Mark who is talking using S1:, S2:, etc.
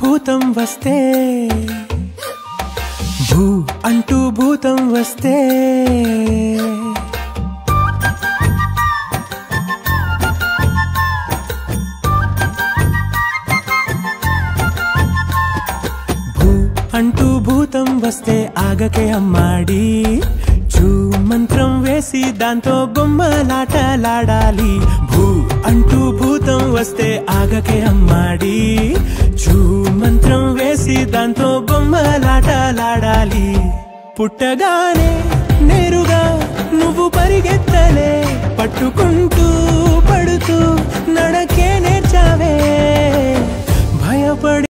S1: భూతం వస్తే భూ అంటూ భూతం వస్తే భూ అంటూ భూతం వస్తే ఆగకే అమ్మాడి చూ మంత్రం వేసి దాంతో బొమ్మలాటలాడాలి భూ అంటూ భూతం వస్తే ఆగకే అమ్మాడి చూ మంత్రం వేసి దాంతో బొమ్మలాటలాడాలి పుట్టగానే నేరుగా నువ్వు పరిగెత్తలే పట్టుకుంటూ పడుతూ నడకే నేర్చావే భయపడి